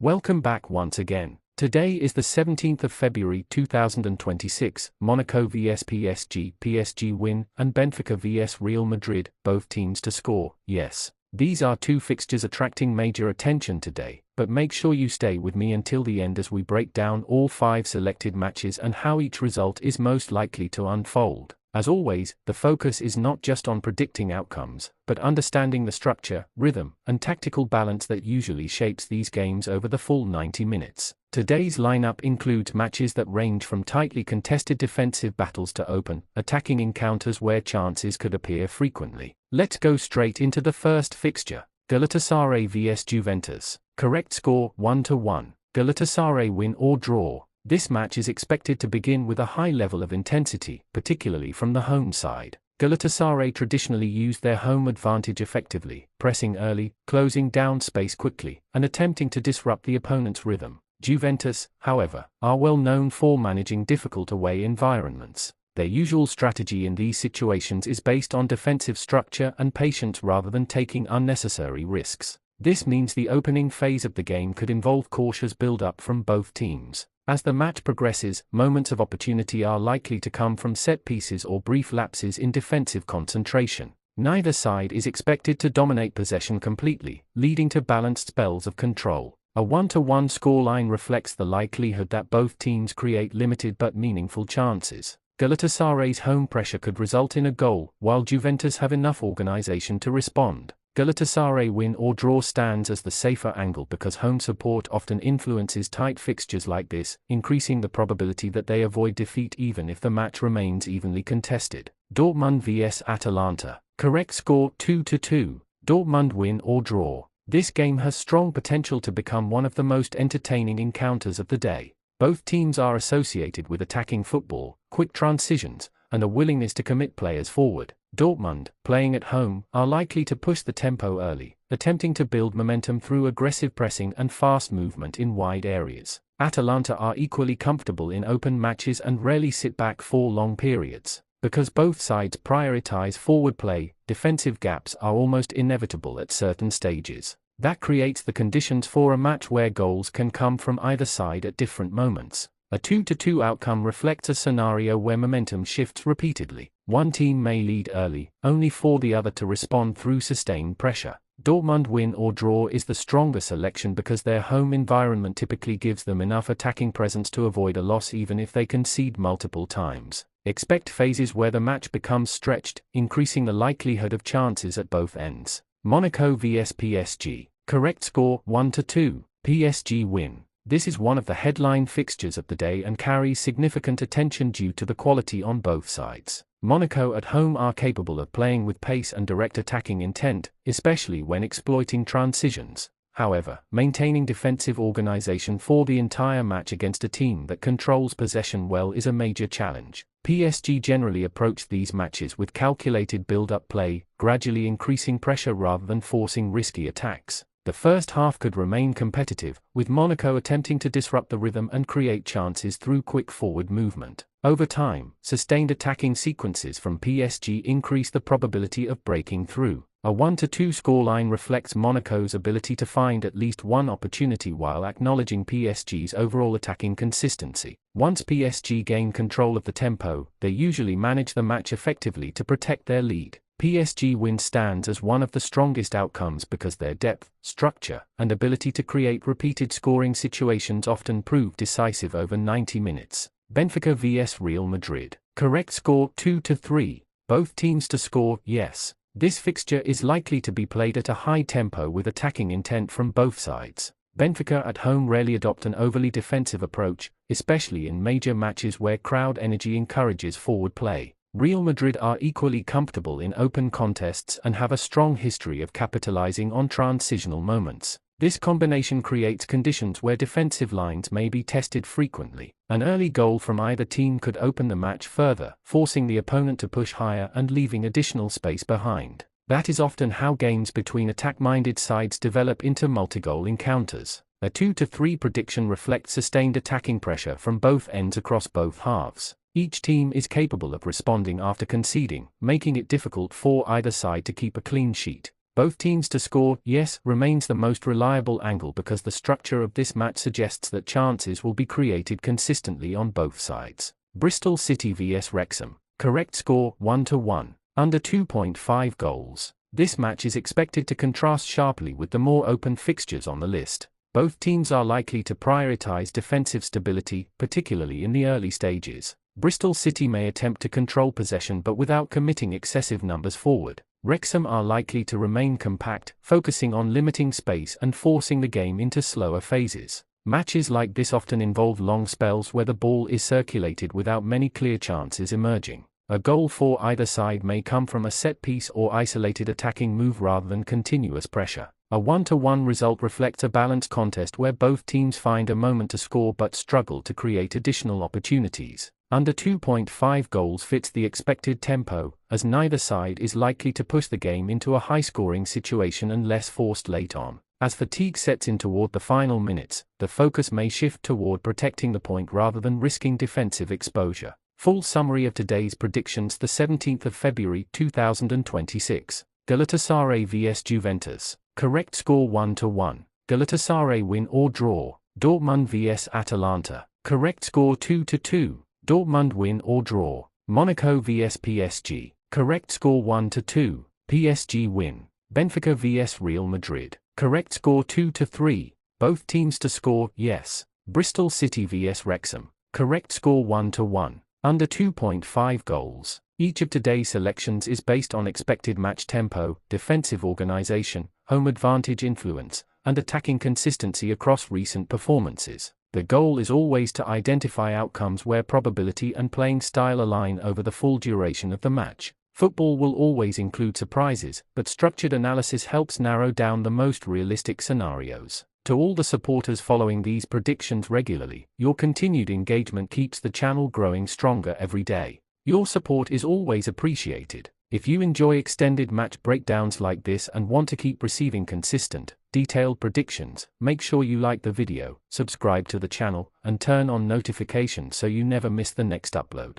Welcome back once again. Today is the 17th of February 2026, Monaco vs PSG, PSG win, and Benfica vs Real Madrid, both teams to score, yes. These are two fixtures attracting major attention today, but make sure you stay with me until the end as we break down all 5 selected matches and how each result is most likely to unfold. As always, the focus is not just on predicting outcomes, but understanding the structure, rhythm, and tactical balance that usually shapes these games over the full 90 minutes. Today's lineup includes matches that range from tightly contested defensive battles to open, attacking encounters where chances could appear frequently. Let's go straight into the first fixture. Galatasaray vs Juventus. Correct score 1-1. Galatasaray win or draw. This match is expected to begin with a high level of intensity, particularly from the home side. Galatasaray traditionally use their home advantage effectively, pressing early, closing down space quickly, and attempting to disrupt the opponent's rhythm. Juventus, however, are well known for managing difficult away environments. Their usual strategy in these situations is based on defensive structure and patience rather than taking unnecessary risks. This means the opening phase of the game could involve cautious build-up from both teams. As the match progresses, moments of opportunity are likely to come from set pieces or brief lapses in defensive concentration. Neither side is expected to dominate possession completely, leading to balanced spells of control. A 1-1 scoreline reflects the likelihood that both teams create limited but meaningful chances. Galatasaray's home pressure could result in a goal, while Juventus have enough organization to respond. Galatasaray win or draw stands as the safer angle because home support often influences tight fixtures like this, increasing the probability that they avoid defeat even if the match remains evenly contested. Dortmund vs Atalanta. Correct score 2-2. Dortmund win or draw. This game has strong potential to become one of the most entertaining encounters of the day. Both teams are associated with attacking football, quick transitions, and a willingness to commit players forward. Dortmund, playing at home, are likely to push the tempo early, attempting to build momentum through aggressive pressing and fast movement in wide areas. Atalanta are equally comfortable in open matches and rarely sit back for long periods. Because both sides prioritize forward play, defensive gaps are almost inevitable at certain stages. That creates the conditions for a match where goals can come from either side at different moments. A 2-2 outcome reflects a scenario where momentum shifts repeatedly. One team may lead early, only for the other to respond through sustained pressure. Dortmund win or draw is the stronger selection because their home environment typically gives them enough attacking presence to avoid a loss even if they concede multiple times. Expect phases where the match becomes stretched, increasing the likelihood of chances at both ends. Monaco vs PSG. Correct score 1-2. PSG win. This is one of the headline fixtures of the day and carries significant attention due to the quality on both sides. Monaco at home are capable of playing with pace and direct attacking intent, especially when exploiting transitions. However, maintaining defensive organization for the entire match against a team that controls possession well is a major challenge. PSG generally approach these matches with calculated build-up play, gradually increasing pressure rather than forcing risky attacks. The first half could remain competitive, with Monaco attempting to disrupt the rhythm and create chances through quick forward movement. Over time, sustained attacking sequences from PSG increase the probability of breaking through. A 1-2 scoreline reflects Monaco's ability to find at least one opportunity while acknowledging PSG's overall attacking consistency. Once PSG gain control of the tempo, they usually manage the match effectively to protect their lead. PSG win stands as one of the strongest outcomes because their depth, structure, and ability to create repeated scoring situations often prove decisive over 90 minutes. Benfica vs Real Madrid. Correct score 2-3. Both teams to score, yes. This fixture is likely to be played at a high tempo with attacking intent from both sides. Benfica at home rarely adopt an overly defensive approach, especially in major matches where crowd energy encourages forward play. Real Madrid are equally comfortable in open contests and have a strong history of capitalizing on transitional moments. This combination creates conditions where defensive lines may be tested frequently. An early goal from either team could open the match further, forcing the opponent to push higher and leaving additional space behind. That is often how games between attack-minded sides develop into multi-goal encounters. A 2-3 prediction reflects sustained attacking pressure from both ends across both halves. Each team is capable of responding after conceding, making it difficult for either side to keep a clean sheet. Both teams to score, yes, remains the most reliable angle because the structure of this match suggests that chances will be created consistently on both sides. Bristol City vs Wrexham. Correct score, 1-1. Under 2.5 goals. This match is expected to contrast sharply with the more open fixtures on the list. Both teams are likely to prioritize defensive stability, particularly in the early stages. Bristol City may attempt to control possession but without committing excessive numbers forward. Wrexham are likely to remain compact, focusing on limiting space and forcing the game into slower phases. Matches like this often involve long spells where the ball is circulated without many clear chances emerging. A goal for either side may come from a set piece or isolated attacking move rather than continuous pressure. A 1-1 result reflects a balanced contest where both teams find a moment to score but struggle to create additional opportunities. Under 2.5 goals fits the expected tempo, as neither side is likely to push the game into a high-scoring situation unless forced late on. As fatigue sets in toward the final minutes, the focus may shift toward protecting the point rather than risking defensive exposure. Full summary of today's predictions: the 17th of February 2026. Galatasaray vs Juventus. Correct score, 1-1. Galatasaray win or draw. Dortmund vs Atalanta. Correct score, 2-2. Dortmund win or draw. Monaco vs PSG. Correct score, 1-2. PSG win. Benfica vs Real Madrid. Correct score, 2-3. Both teams to score, yes. Bristol City vs Wrexham. Correct score, 1-1. Under 2.5 goals. Each of today's selections is based on expected match tempo, defensive organization, home advantage influence, and attacking consistency across recent performances. The goal is always to identify outcomes where probability and playing style align over the full duration of the match. Football will always include surprises, but structured analysis helps narrow down the most realistic scenarios. To all the supporters following these predictions regularly, your continued engagement keeps the channel growing stronger every day. Your support is always appreciated. If you enjoy extended match breakdowns like this and want to keep receiving consistent, detailed predictions, make sure you like the video, subscribe to the channel, and turn on notifications so you never miss the next upload.